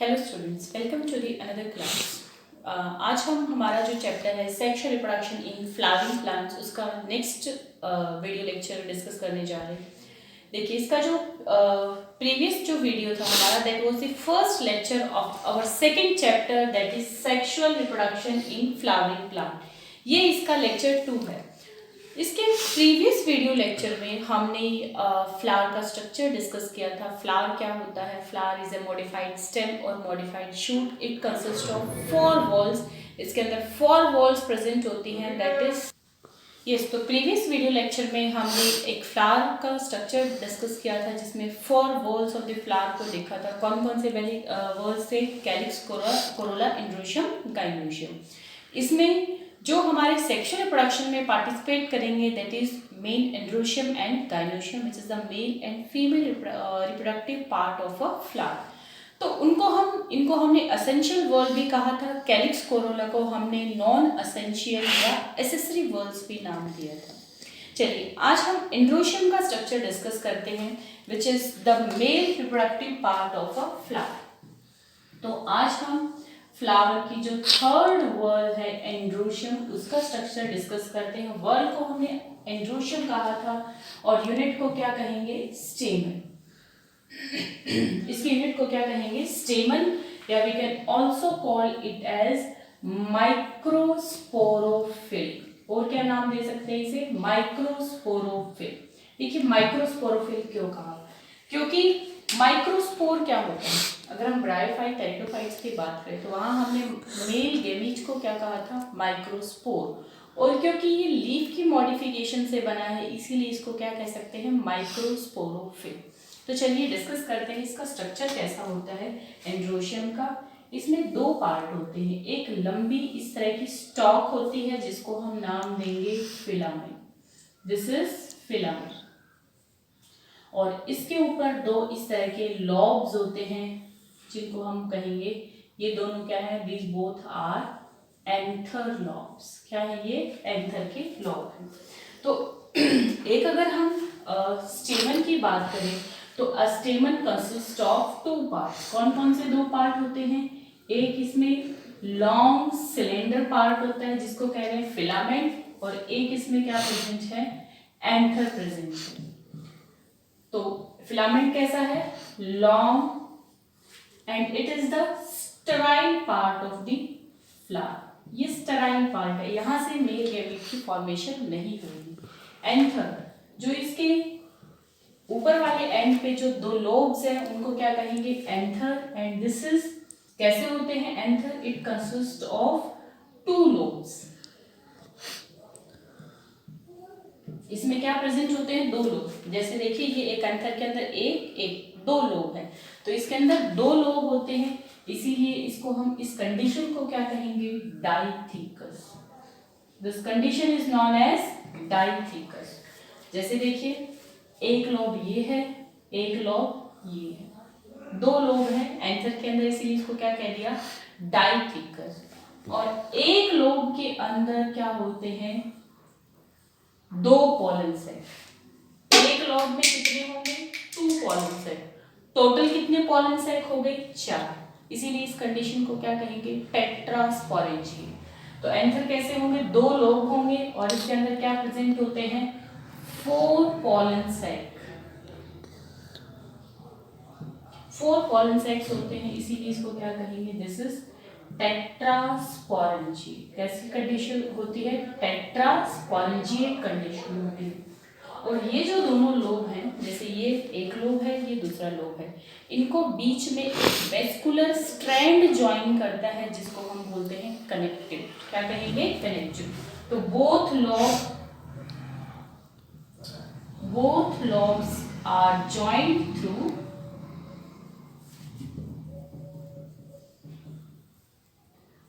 Hello students, welcome to the another class. आज हम हमारा जो चैप्टर है sexual reproduction in flowering plants उसका नेक्स्ट वीडियो लेक्चर डिस्कस करने जा रहे हैं। देखिए, इसका जो प्रीवियस जो वीडियो था हमारा, that was the first lecture of our second chapter, that is sexual reproduction in flowering plant. ये इसका लेक्चर 2 है। इसके प्रीवियस वीडियो लेक्चर में हमने फ्लावर का स्ट्रक्चर डिस्कस किया था। फ्लावर क्या होता है? Flower is a modified stem और modified shoot. It consist of 4 walls. इसके अंदर 4 वॉल्स प्रेजेंट होती हैं, दैट इज यस। तो प्रीवियस वीडियो लेक्चर में हमने एक फ्लावर का स्ट्रक्चर डिस्कस किया था जिसमें 4 वॉल्स ऑफ द फ्लावर को देखा था। कौन कौन से वॉल्स थे? Calyx, Corolla, androecium, gynoecium. इसमें जो हमारे सेक्सुअल रिप्रोडक्शन में पार्टिसिपेट करेंगे, that is main androecium and gynoecium, which is the male and female reproductive part of a flower. तो इनको हमने असेंशियल वर्ल भी कहा था। कैलिक्स, कोरोला को हमने नॉन असेंशियल या एसेसरी वर्ल्स भी नाम दिया था। चलिए, आज हम एंड्रोशियम का स्ट्रक्चर डिस्कस करते हैं, which is the male reproductive part of a flower. तो आज हम फ्लावर की जो थर्ड वर्ल है एंड्रोशियम, उसका स्ट्रक्चर डिस्कस करते हैं। वर्ल को हमने एंड्रोशियम कहा था और यूनिट को क्या कहेंगे? स्टेमन। इसकी यूनिट को क्या कहेंगे? स्टेमन, या we can also call it as microsporophyll. और क्या नाम दे सकते हैं इसे? माइक्रोस्पोरोफिल। देखिए, माइक्रोस्पोरोफिल क्यों कहा? क्योंकि माइक्रोस्पोर क्या होता है? अगर हम ब्रायोफाइट, टेरिडोफाइट्स की बात करें तो वहां हमने मेल गेमीट को क्या कहा था? माइक्रोस्पोर। और क्योंकि ये लीफ की मॉडिफिकेशन से बना है, इसीलिए इसको क्या कह सकते हैं? माइक्रोस्पोरोफिल। तो चलिए डिस्कस करते हैं इसका स्ट्रक्चर कैसा होता है एंड्रोशियम का। इसमें 2 पार्ट होते हैं। एक लंबी इस तरह की स्टॉक होती है जिसको हम नाम देंगे फिलामेंट। This is filament. और इसके ऊपर 2 इस तरह के लॉब्स होते हैं जिनको हम कहेंगे, ये दोनों क्या है? These both are anther lobes. क्या है ये? एंथर के लॉब हैं। तो एक अगर हम स्टेमन की बात करें तो स्टेमन कंसिस्ट ऑफ 2 पार्ट। कौन कौन से 2 पार्ट होते हैं? एक इसमें लॉन्ग सिलेंडर पार्ट होता है जिसको कह रहे हैं फिलामेंट, और एक इसमें क्या प्रेजेंट है? एंथर प्रेजेंट है। तो फिलामेंट कैसा है? Long, and it is the sterile part of the flower. ये स्टेराइल पार्ट है, यहां से मेल गैमेट की फॉर्मेशन नहीं होगी। एंथर, जो इसके ऊपर वाले एंड पे जो 2 लोब्स हैं उनको क्या कहेंगे? एंथर। एंड दिस इज कैसे होते हैं anther? It consist of 2 lobes. इसमें क्या प्रेजेंट होते हैं? 2 लोब। जैसे देखिए, ये एक एंथर के अंदर एक 2 लोब है, तो इसके अंदर 2 लोब होते हैं, इसीलिए इसको हम इस कंडीशन को क्या कहेंगे? Dithecous. This condition is known as dithecous. जैसे देखिए, एक लोब ये है, एक लोब ये है, 2 लोब है एंथर के अंदर, इसीलिए इसको क्या कह दिया? डाइथिकस। और एक लोब के अंदर क्या होते हैं? 2 पोलन सेक। एक लोब में कितने होंगे? 2 पोलन सेक। टोटल कितने पोलन सेक हो गए? 4। इसीलिए इस कंडीशन को क्या कहेंगे? टेट्रास्पोरेंजिया। तो एंथर कैसे होंगे? 2 लोब होंगे और इसके अंदर क्या प्रेजेंट होते हैं? 4 पोलन सेक। 4 पोलन सेक्स होते हैं, इसीलिए इसको क्या कहेंगे? This is tetrasporangia. कैसी कंडीशन होती है? टेट्रास्पोरेंजिएट कंडीशन होती है। और ये जो दोनों लोब हैं, जैसे ये एक लोब है, ये दूसरा लोब है, इनको बीच में एक वेस्कुलर स्ट्रैंड ज्वाइन करता है जिसको हम बोलते हैं कनेक्टिव। क्या कहेंगे? कनेक्टिव। तो both lobes are joined through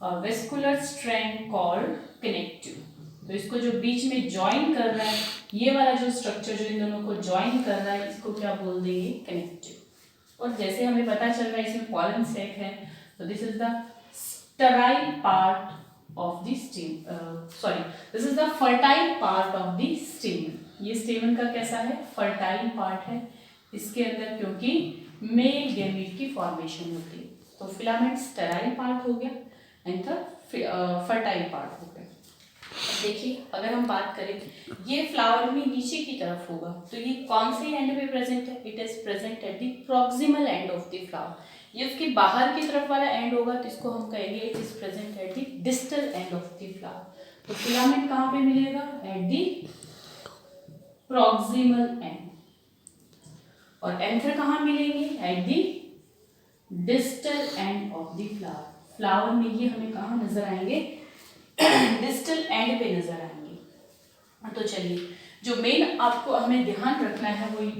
a vascular strand called connective। तो इसको जो बीच में ज्वाइन कर रहा है, ये वाला जो स्ट्रक्चर जो इन दोनों को ज्वाइन कर रहा है, इसको क्या बोल देंगे? कनेक्टिव। और जैसे हमें पता चल रहा है इसमें पोलन सेक है, तो this is the sterile part of the stem, sorry, this is the fertile part of the स्टेमन। ये स्टेमन का कैसा है? फर्टाइल पार्ट है। इसके अंदर क्योंकि मेल गैमीट की फॉर्मेशन होती है, तो फिलामेंट स्टेराइल पार्ट हो गया, एंथर फर्टाइल पार्ट हो गया। देखिए अगर हम बात करें, ये फ्लावर में नीचे की तरफ होगा, तो ये कौन से एंड पे प्रेजेंट है? It is present at the proximal end of the flower. ये उसके बाहर की तरफ वाला एंड होगा, तो इसको हम कहेंगे it is present at the distal end of the flower. तो फिलामेंट कहाँ पे मिलेगा? At the proximal and. और एंथर कहाँ मिलेंगे? At the distal end of the flower. Flower में ये हमें कहाँ नजर आएंगे? डिस्टल एंड पे नजर आएंगे। तो चलिए, जो मेन आपको हमें ध्यान रखना है वो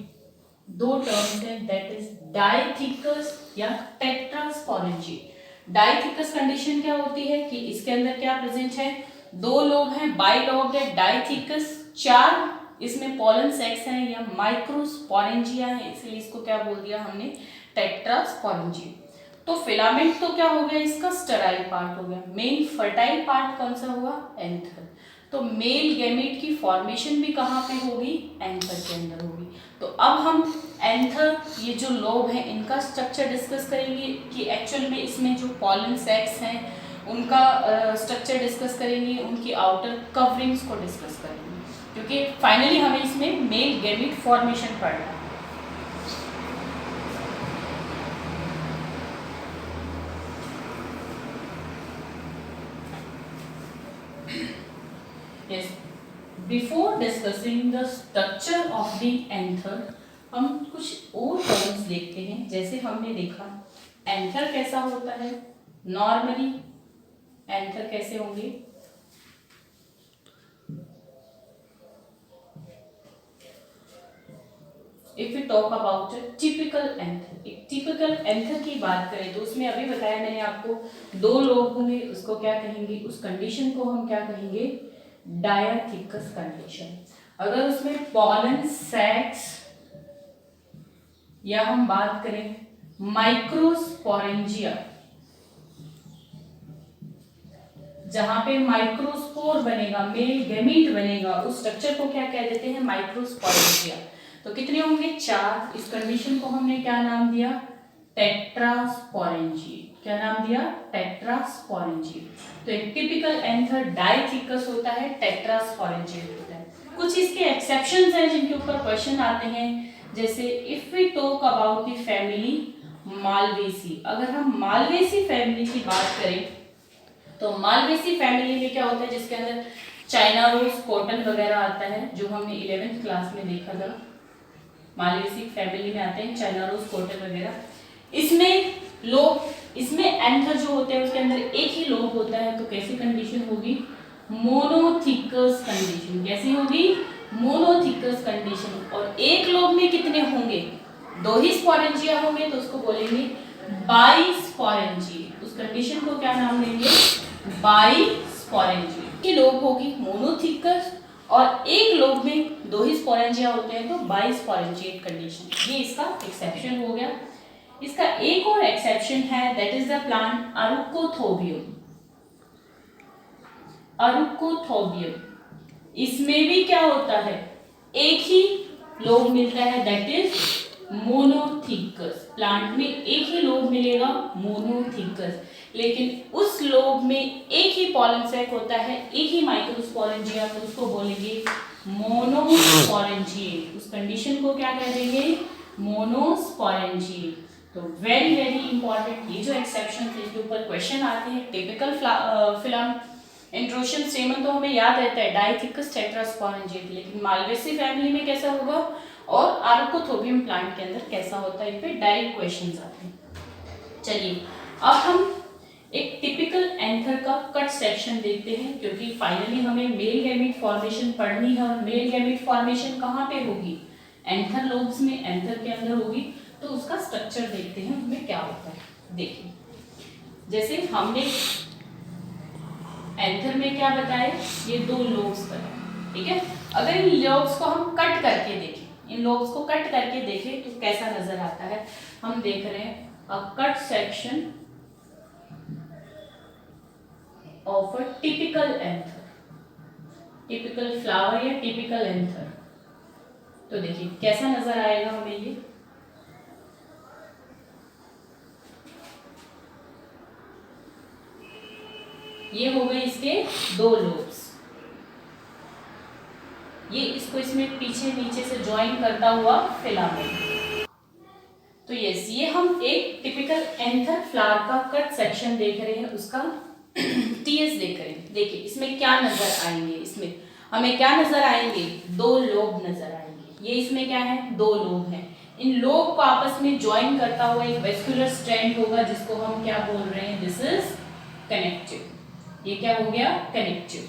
दो टर्म्स है, दैट इज डाइथिकस या टेट्रास्पोरेंजिएट। डाइथिकस कंडीशन क्या होती है कि इसके अंदर क्या प्रेजेंट है? दो लोब हैं, बाइलोब है। डाइथिकस 4 इसमें पोलन सेक्स है या माइक्रोस्पोरेंजिया है, इसलिए इसको क्या बोल दिया हमने? टेट्रास्पोरेंजिएट। तो फिलामेंट तो क्या हो गया? इसका स्टेराइल पार्ट हो गया। मेन फर्टाइल पार्ट कौन सा हुआ? एंथर। तो मेल गैमेट की फॉर्मेशन भी कहाँ पे होगी? एंथर के अंदर होगी। तो अब हम एंथर, ये जो लोब है, इनका स्ट्रक्चर डिस्कस करेंगे कि एक्चुअल में इसमें जो पॉलन सेक्स हैं उनका स्ट्रक्चर डिस्कस करेंगे, उनकी आउटर कवरिंग्स को डिस्कस करेंगे, क्योंकि फाइनली हमें इसमें मेल गैमेट फॉर्मेशन पढ़ना है। Yes. Before discussing the structure of the anther, हम कुछ और टर्म्स देखते हैं। जैसे हमने देखा एंथर कैसा होता है, नॉर्मली एंथर कैसे होंगे? If you talk about typical anther, एक टिपिकल एंथर की बात करें तो उसमें अभी बताया मैंने आपको, दो लोब होंगे, उसको क्या कहेंगे? उस कंडीशन को हम क्या कहेंगे? Dithecous condition. अगर उसमें पॉलन सेक्स या हम बात करें माइक्रोस्पोरेंजिया, जहां पे माइक्रोस्पोर बनेगा, मेल गैमीट बनेगा, उस स्ट्रक्चर को क्या कह देते हैं? माइक्रोस्पोरेंजिया। तो कितने होंगे? 4। इस कंडीशन को हमने क्या नाम दिया? टेट्रास्पोरेंजिएट। क्या नाम दिया? टेट्रास्पोरेंजिएट। तो एक टिपिकल एंथर डाइथिकस होता है, टेट्रास्पोरेंजिएट होता है। कुछ इसके एक्सेप्शंस हैं जिनके ऊपर क्वेश्चन आते हैं, जैसे if we talk about the family Malvaceae. अगर हम मालवेसी फैमिली की बात करें तो मालवेसी फैमिली में क्या होता है? जिसके अंदर चाइना रोज, कॉटन वगैरह आता है, जो हमने 11th क्लास में देखा था। मालवेसी फैमिली में आते हैं चाइना रोज, कॉटन वगैरह। इसमें लोब, इसमें एंथर जो होते हैं उसके अंदर एक ही लोब होता है, तो कैसी कंडीशन होगी? Monothecous condition. कैसी होगी? Monothecous condition. और एक लोब में कितने होंगे? 2 ही स्पोरेंजिया होंगे, तो उसको बोलेंगे बाइस्पोरेंजिएट। उस कंडीशन को क्या नाम देंगे? बाइस्पोरेंजिएट। की लोब होगी मोनोथिकस और एक लोब में 2 ही स्पोरेंजिया होते हैं, तो बाइस्पोरेंजिएट कंडीशन। ये इसका एक्सेप्शन हो गया। इसका एक और एक्सेप्शन है, दैट इज द प्लांट अरुकोथोबियम। अरुकोथोबियम, इसमें भी क्या होता है? एक ही लोब मिलता है, दैट इज मोनोथिकस। प्लांट में एक ही लोब मिलेगा, मोनोथिकस। लेकिन उस लोब में एक ही पॉलन सैक होता है, एक ही माइक्रोस्पोरेंजिया, तो उसको बोलेंगे मोनोस्पोरेंजिएट। उस कंडीशन को क्या कह देंगे? मोनोस्पोरेंजिएट। तो वेरी वेरी इंपॉर्टेंट, ये जो एक्सेप्शन थे इसके ऊपर क्वेश्चन आते हैं। टिपिकल फिलम इंट्रोशन स्टेमन तो हमें याद रहता है, डाइथिकस टेट्रास्पोरेंजिएट, लेकिन मालवेसी फैमिली में कैसा होगा और आर्कोथोबियम प्लांट के अंदर कैसा होता है, इन पे डायरेक्ट क्वेश्चंस आते हैं। चलिए अब हम एक टिपिकल एंथर का कट सेक्शन देखते हैं, क्योंकि फाइनली हमें मेल गैमीट फॉर्मेशन पढ़नी है। और मेल गैमीट फॉर्मेशन कहाँ पे होगी? एंथर लोब्स में, एंथर के अंदर होगी। तो उसका स्ट्रक्चर देखते हैं उसमें क्या होता है। देखिए जैसे हमने एंथर में क्या बताया, ये 2 लोब्स बताए, ठीक है। अगर इन लोब्स को हम कट करके देखें, इन लोब्स को कट करके देखें तो कैसा नजर आता है? हम देख रहे हैं अ cut section of a typical anther, typical flower या टिपिकल एंथर। तो देखिए कैसा नजर आएगा हमें ये। ये हो गए इसके 2 लोब्स। ये इसको इसमें पीछे नीचे से ज्वाइन करता हुआ फिलामेंट। तो यस, ये हम एक टिपिकल एंथर फ्लावर का कट सेक्शन देख रहे हैं, उसका टीएस देख रहे हैं। देखिए इसमें क्या नजर आएंगे, इसमें हमें क्या नजर आएंगे, 2 लोब नजर आएंगे। ये इसमें क्या है, 2 लोब हैं। इन लोब को आपस में ज्वाइन करता हुआ एक वेस्कुलर स्ट्रैंड होगा, जिसको हम क्या बोल रहे हैं, दिस इज कनेक्टिव। ये क्या हो गया, कनेक्टिव।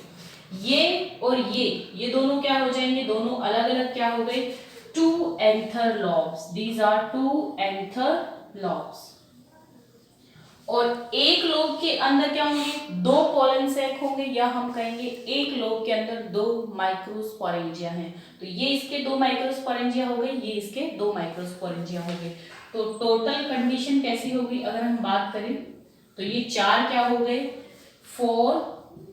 ये और ये दोनों क्या हो जाएंगे, दोनों अलग अलग क्या हो गए, 2 anther lobes. These are 2 anther lobes. और एक लोब के अंदर क्या होंगे, 2 पोलन सैक होंगे, या हम कहेंगे एक लोब के अंदर 2 माइक्रोस्पोरेंजिया हैं। तो ये इसके 2 माइक्रोस्पोरेंजिया हो गए, ये इसके 2 माइक्रोस्पोरेंजिया हो गए। तो टोटल कंडीशन कैसी होगी अगर हम बात करें, तो ये 4 क्या हो गए, 4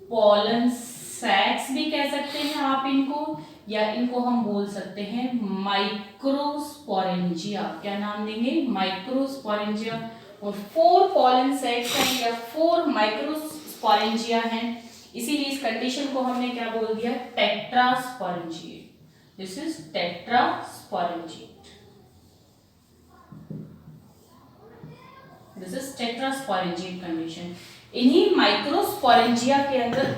पोलन सैक्स भी कह सकते हैं आप इनको, या इनको हम बोल सकते हैं माइक्रोस्पोरेंजिया। क्या नाम देंगे, माइक्रोस्पोरेंजिया। और 4 पोलन सैक्स हैं या 4 माइक्रोस्पोरेंजिया हैं, इसीलिए इस कंडीशन को हमने क्या बोल दिया, tetrasporangiate. This is tetrasporangiate. This is tetrasporangiate condition. इन्हीं माइक्रोस्पोरेंजिया के अंदर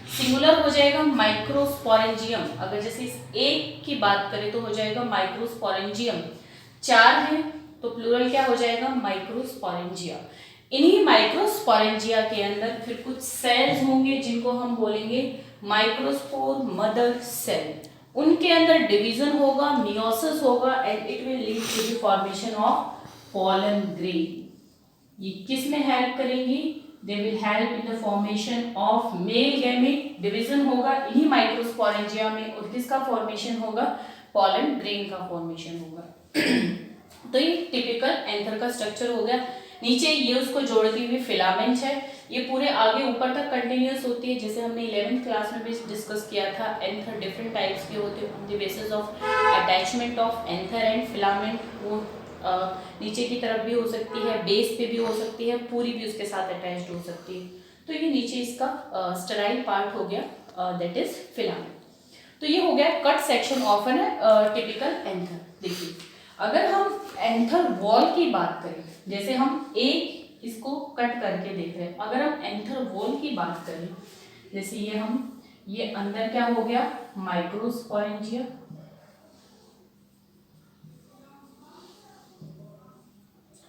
सिंगुलर हो जाएगा माइक्रोस्पोरेंजियम। अगर जैसे इस एक की बात करें तो हो जाएगा माइक्रोस्पोरेंजियम। 4 है तो प्लूरल क्या हो जाएगा, माइक्रोस्पोरेंजिया। इन्हीं माइक्रोस्पोरेंजिया के अंदर फिर कुछ सेल्स होंगे जिनको हम बोलेंगे माइक्रोस्पोर मदर सेल। उनके अंदर डिवीजन होगा, मियोसिस होगा, and it will lead to the formation of pollen grain. ये किस में हेल्प करेंगी, they will help in the formation of male gamete. Division होगा इन्हीं माइक्रोस्पोरेंजिया में, और किसका फॉर्मेशन होगा, पोलन ग्रेन का फॉर्मेशन होगा। तो ये टिपिकल एंथर का स्ट्रक्चर हो गया। नीचे ये उसको जोड़ती हुई फिलामेंट है, ये पूरे आगे ऊपर तक कंटिन्यूअस होती है। जैसे हमने 11th क्लास में भी डिस्कस किया था, एंथर डिफरेंट टाइप्स के होते हैं on the basis of attachment of anther and filament. वो नीचे की तरफ भी हो सकती है, बेस पे भी हो सकती है, पूरी भी उसके साथ अटैच्ड हो सकती है। तो ये नीचे इसका स्टेराइल पार्ट हो गया, दैट इज फिलामेंट। तो ये हो गया cut section of an typical anther. देखिए अगर हम एंथर वॉल की बात करें, जैसे हम एक इसको कट करके देख रहे हैं, अगर हम एंथर वॉल की बात करें, जैसे ये अंदर क्या हो गया, माइक्रोस्पोरेंजिया,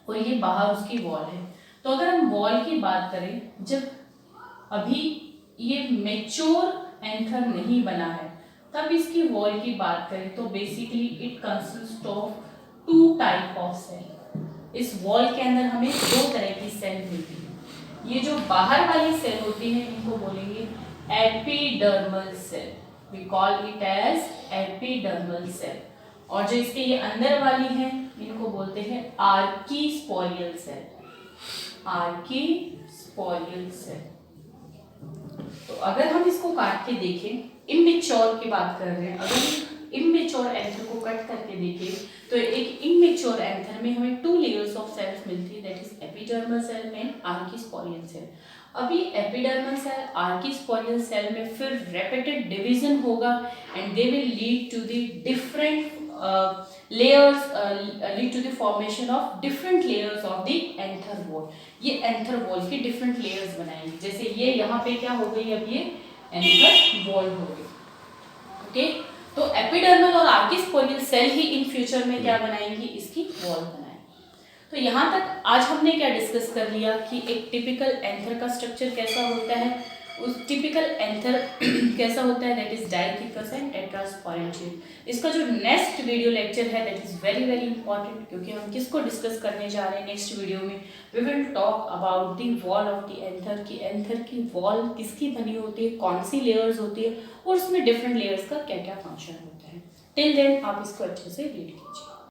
और ये बाहर उसकी वॉल है। तो अगर हम वॉल की बात करें, जब अभी ये मेच्योर एंथर नहीं बना है तब इसकी वॉल की बात करें तो basically it consist of 2 type of cell. इस वॉल के अंदर हमें 2 तरह की सेल मिलती है। ये जो बाहर वाली सेल होती है इनको बोलेंगे epidermal cell, we call it as epidermal cell. और जो इसके ये अंदर वाली है इनको बोलते हैं आर्कीस्पोरियल सेल, आर्कीस्पोरियल सेल। तो अगर हम इसको काट के देखें, इमेच्योर की बात कर रहे हैं, अगर इमेच्योर एंथर को कट करके देखें तो एक इमेच्योर एंथर में हमें 2 लेयर्स ऑफ सेल्स मिलती है, that is epidermal cell and archesporial cell. अभी एपिडर्मल सेल आर्कीस्पोरियल सेल में फिर रेपिटेड डिवीजन होगा and they will lead to the different layers, lead to the formation of different layers of the anther wall। ये anther wall की different layers बनाएंगे। जैसे ये यहाँ पे क्या हो गई, अब ये एंथर वॉल हो गई। ओके, तो एपिडर्मल और आर्कीस्पोरियल सेल ही इन फ्यूचर में क्या बनाएंगी, इसकी वॉल बनाएंगे। तो यहाँ तक आज हमने क्या डिस्कस कर लिया कि एक टिपिकल एंथर का स्ट्रक्चर कैसा होता है, उस टिपिकल एंथर कैसा होता है, that is dithecous and tetrasporangiate. इसका जो नेक्स्ट वीडियो लेक्चर है that is very very important, क्योंकि हम किसको डिस्कस करने जा रहे हैं नेक्स्ट वीडियो में, we will talk about the wall of the anther, की एंथर की वॉल किसकी बनी होती है, कौन सी लेयर्स होती है, और उसमें डिफरेंट लेयर्स का क्या क्या फंक्शन होता है। टिल देन आप इसको अच्छे से रीड कीजिए।